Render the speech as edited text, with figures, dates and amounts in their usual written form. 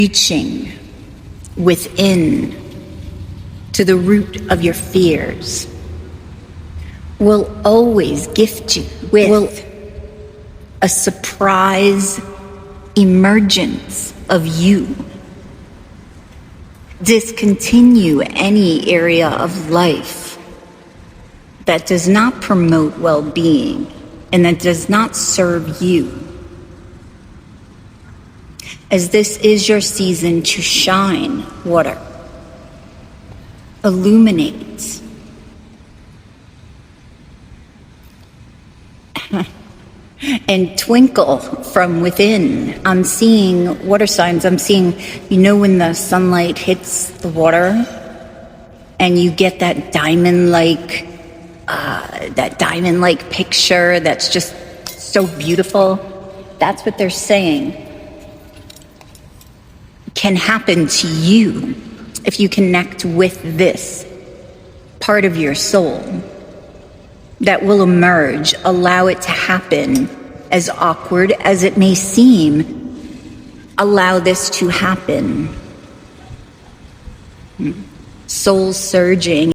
reaching within to the root of your fears will always gift you with a surprise emergence of you. Discontinue any area of life that does not promote well-being and that does not serve you, as this is your season to shine, water, illuminate, and twinkle from within. I'm seeing water signs. I'm seeing, when the sunlight hits the water and you get that diamond-like picture that's just so beautiful. That's what they're saying can happen to you if you connect with this part of your soul that will emerge. Allow it to happen, as awkward as it may seem. Allow this to happen. Soul surging.